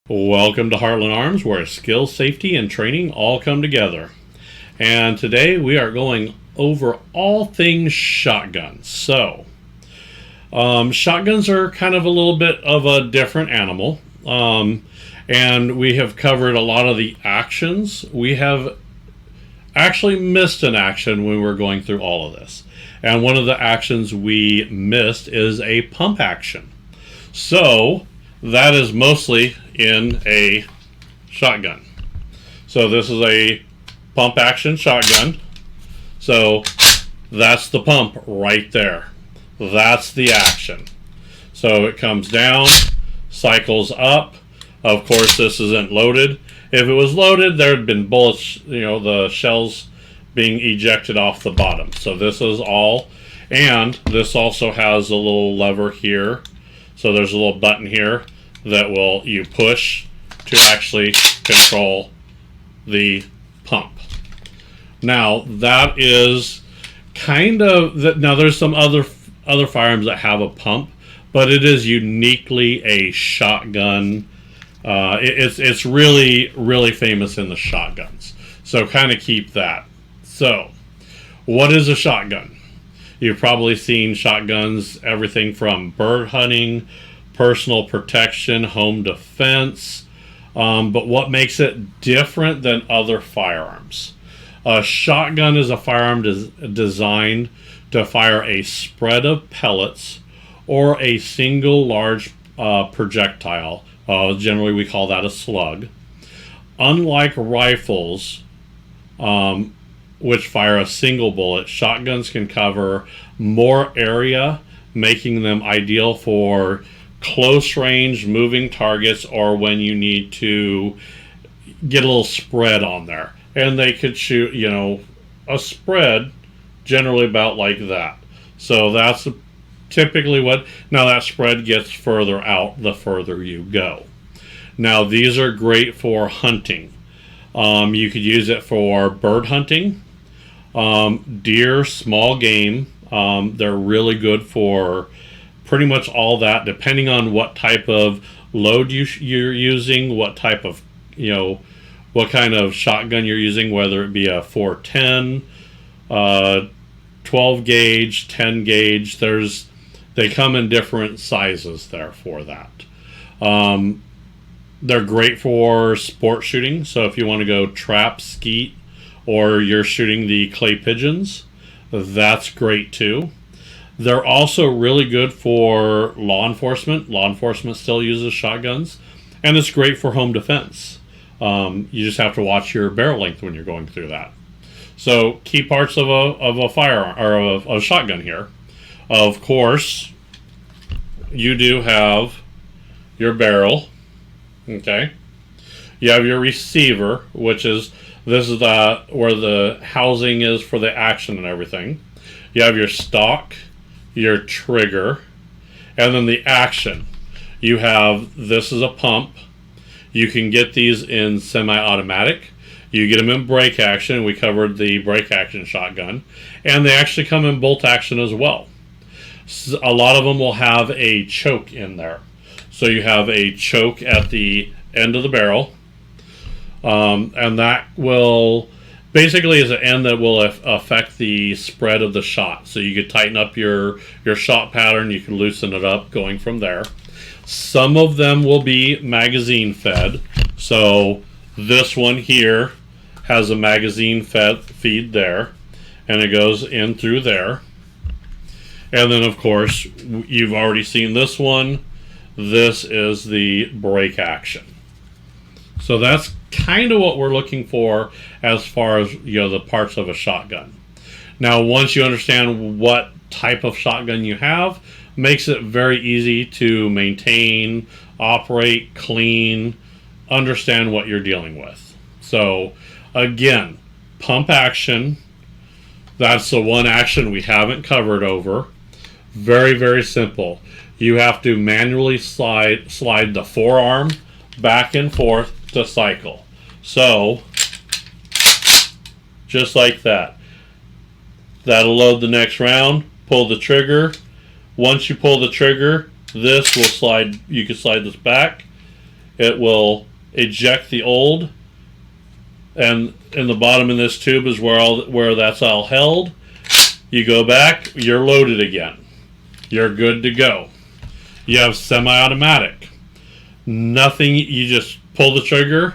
Welcome to Heartland Arms, where skill, safety, and training all come together. And today we are going over all things shotguns. Shotguns are kind of a little bit of a different animal. And we have covered a lot of the actions. We have actually missed an action when we're going through all of this. And one of the actions we missed is a pump action. So that is mostly in a shotgun. So this is a pump action shotgun. So that's the pump right there. That's the action. So it comes down, cycles up. Of course, this isn't loaded. If it was loaded, there had been bullets, the shells being ejected off the bottom. So this is all. And this also has a little lever here. So there's a little button here that you push to actually control the pump. Now that is kind of now there's some other firearms that have a pump, but it is uniquely a shotgun. It's really famous in the shotguns. So kind of keep that. So what is a shotgun? You've probably seen shotguns, everything from bird hunting, personal protection, home defense. But what makes it different than other firearms? A shotgun is a firearm designed to fire a spread of pellets or a single large projectile. Generally, we call that a slug. Unlike rifles, which fire a single bullet, shotguns can cover more area, making them ideal for close range moving targets or when you need to get a little spread on there. And they could shoot, a spread generally about like that. So that's typically now that spread gets further out the further you go. Now these are great for hunting. You could use it for bird hunting, deer, small game. They're really good for pretty much all that, depending on what type of load you're using, what type of, what kind of shotgun you're using, whether it be a 410, 12 gauge, 10 gauge. They come in different sizes there for that. They're great for sport shooting. So if you want to go trap, skeet, or you're shooting the clay pigeons, that's great too. They're also really good for law enforcement. Law enforcement still uses shotguns, and it's great for home defense. You just have to watch your barrel length when you're going through that. So key parts of a firearm or of a shotgun here. Of course, you do have your barrel. Okay, you have your receiver, which is where the housing is for the action and everything. You have your stock, your trigger, and then the action. This is a pump. You can get these in semi-automatic. You get them in break action. We covered the break action shotgun. And they actually come in bolt action as well. A lot of them will have a choke in there. So you have a choke at the end of the barrel. And that will basically is an end that will affect the spread of the shot. So you could tighten up your shot pattern. You can loosen it up going from there. Some of them will be magazine fed. So this one here has a magazine feed there, and it goes in through there. And then of course you've already seen this one. This is the break action. So that's kind of what we're looking for as far as the parts of a shotgun. Now once you understand what type of shotgun you have, makes it very easy to maintain, operate, clean, understand what you're dealing with. So again, pump action, that's the one action we haven't covered over. Very, very simple. You have to manually slide the forearm back and forth to cycle. So just like that. That'll load the next round. Pull the trigger. Once you pull the trigger, this will slide. You can slide this back it will eject the old, and in the bottom of this tube is where that's all held. You go back, you're loaded again. You're good to go. You have semi-automatic. Nothing, you just pull the trigger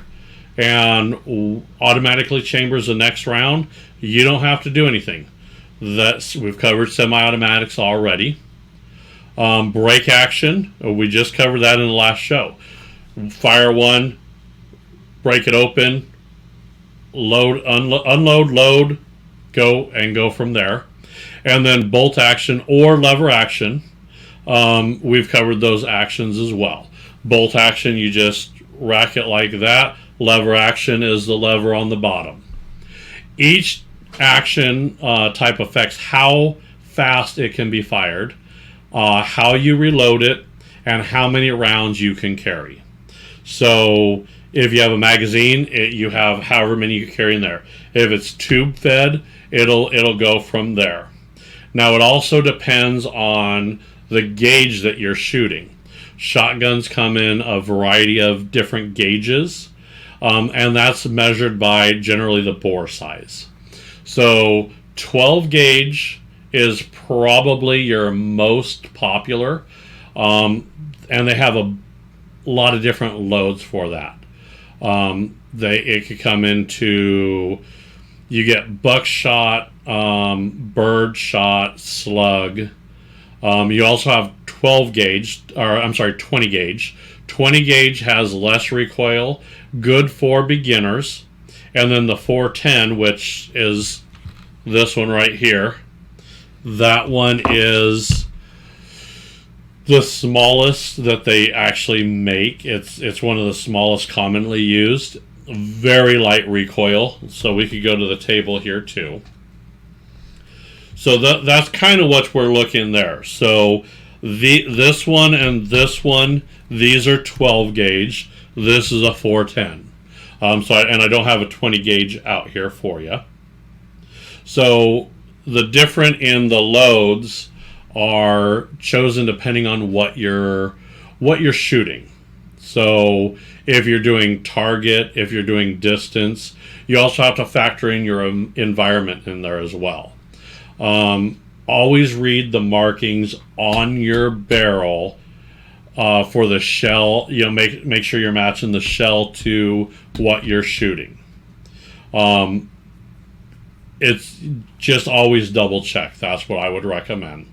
and automatically chambers the next round. You don't have to do anything. We've covered semi-automatics already. Break action, we just covered that in the last show. Fire one, break it open, load, unload, load, go from there. And then bolt action or lever action, we've covered those actions as well. Bolt action, you just rack it like that. Lever action is the lever on the bottom. Each action type affects how fast it can be fired, how you reload it, and how many rounds you can carry. So if you have a magazine, you have however many you carry in there. If it's tube fed, it'll go from there. Now it also depends on the gauge that you're shooting. Shotguns come in a variety of different gauges, and that's measured by generally the bore size. So 12 gauge is probably your most popular, and they have a lot of different loads for that. It could come into, you get buckshot, bird shot, slug. You also have 20 gauge. 20 gauge has less recoil, good for beginners. And then the 410, which is this one right here, that one is the smallest that they actually make. It's one of the smallest commonly used. Very light recoil. So we could go to the table here too. So that's kind of what we're looking there. So this one and this one, these are 12 gauge. This is a 410. And I don't have a 20 gauge out here for you. So the different in the loads are chosen depending on what you're shooting. So if you're doing target, if you're doing distance, you also have to factor in your environment in there as well. Always read the markings on your barrel for the shell. Make sure you're matching the shell to what you're shooting. It's just always double check. That's what I would recommend.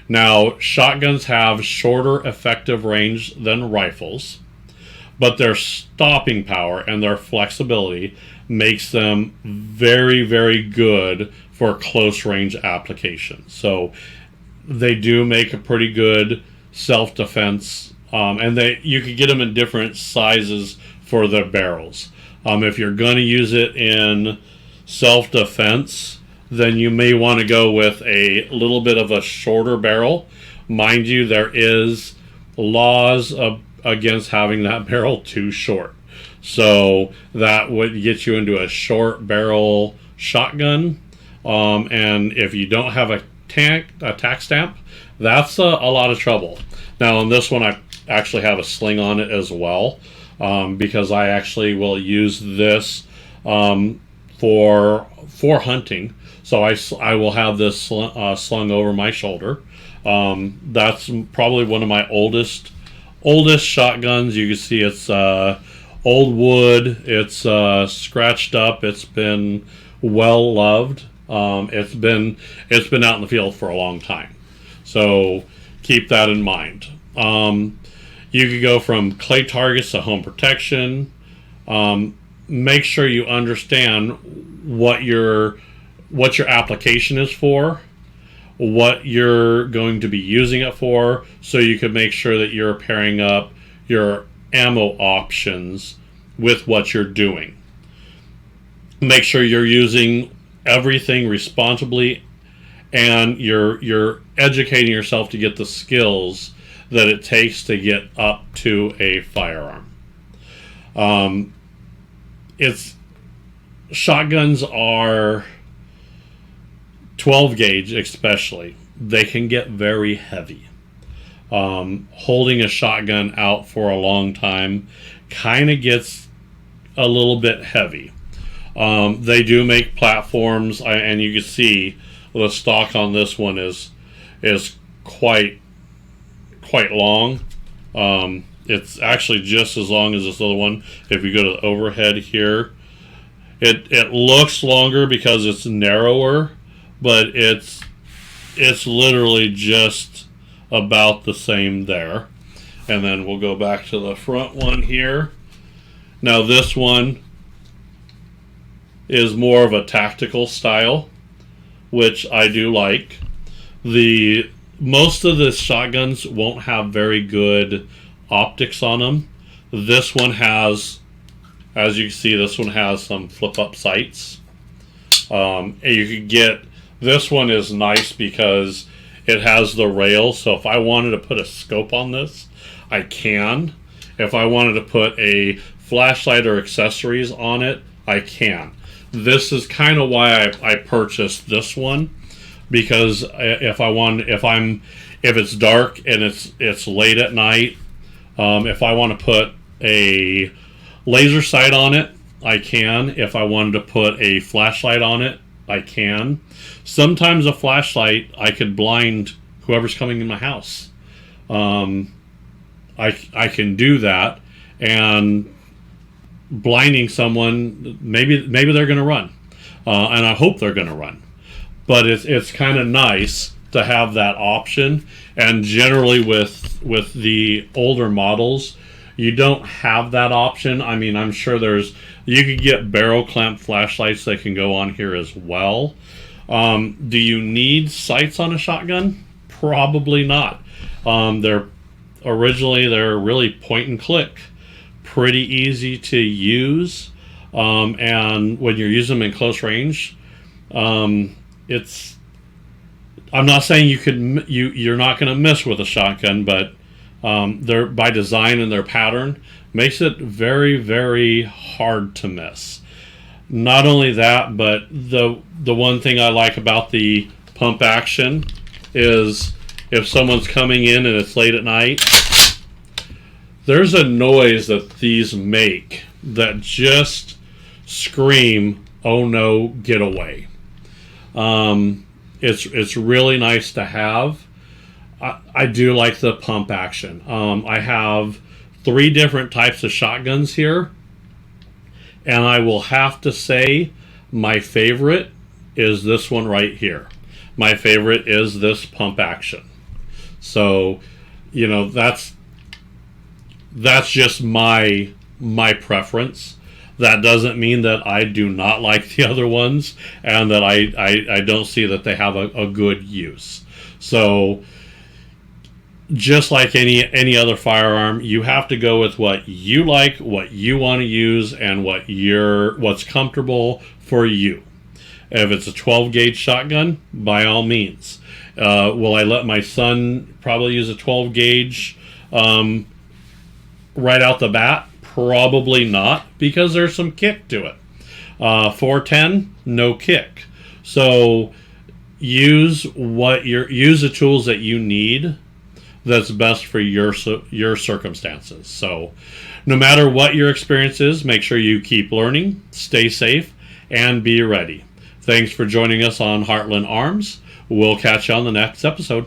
Now, shotguns have shorter effective range than rifles, but their stopping power and their flexibility makes them very, very good for close range applications. So they do make a pretty good self-defense, and you can get them in different sizes for their barrels. If you're going to use it in self-defense, then you may want to go with a little bit of a shorter barrel. Mind you, there is laws against having that barrel too short. So that would get you into a short barrel shotgun. And if you don't have a tack stamp, that's a lot of trouble. Now on this one, I actually have a sling on it as well, because I actually will use this for hunting. So I will have this slung over my shoulder. That's probably one of my oldest shotguns. You can see it's old wood. It's scratched up. It's been well loved. It's been out in the field for a long time. So keep that in mind. You could go from clay targets to home protection. Make sure you understand what your application is for, what you're going to be using it for, so you can make sure that you're pairing up your ammo options with what you're doing. Make sure you're using everything responsibly, and you're educating yourself to get the skills that it takes to get up to a firearm. Shotguns are 12 gauge, especially. They can get very heavy. Holding a shotgun out for a long time kind of gets a little bit heavy. They do make platforms, and you can see the stock on this one is quite long. It's actually just as long as this other one. If you go to the overhead here, it looks longer because it's narrower, but it's literally just about the same there. And then we'll go back to the front one here. Now this one is more of a tactical style, which I do like. Most of the shotguns won't have very good optics on them. This one has, as you can see, this one has some flip-up sights. And you could get, this one is nice because it has the rail, so if I wanted to put a scope on this, I can. If I wanted to put a flashlight or accessories on it, I can. This is kind of why I purchased this one, because if it's dark and it's late at night, if I want to put a laser sight on it, I can. If I wanted to put a flashlight on it, I can. Sometimes a flashlight, I could blind whoever's coming in my house. I can do that, and blinding someone, maybe they're going to run, and I hope they're going to run. But it's kind of nice to have that option. And generally with the older models, you don't have that option. I mean, I'm sure you could get barrel clamp flashlights that can go on here as well. Do you need sights on a shotgun? Probably not. They're really point and click, pretty easy to use, and when you're using them in close range, I'm not saying you're not going to miss with a shotgun, but they're, by design and their pattern, makes it very, very hard to miss. Not only that, but the one thing I like about the pump action is if someone's coming in and it's late at night, there's a noise that these make that just scream, "Oh no, get away." It's really nice to have. I do like the pump action. I have 3 different types of shotguns here, and I will have to say my favorite is this one right here. My favorite is this pump action. So, that's just my preference. That doesn't mean that I do not like the other ones, and that I don't see that they have a good use. So, just like any other firearm, you have to go with what you like, what you want to use, and what's comfortable for you. If it's a 12 gauge shotgun, by all means. Will I let my son probably use a 12 gauge right out the bat? Probably not, because there's some kick to it. 410, no kick. So use the tools that you need that's best for your circumstances. So no matter what your experience is, make sure you keep learning, stay safe, and be ready. Thanks for joining us on Heartland Arms. We'll catch you on the next episode.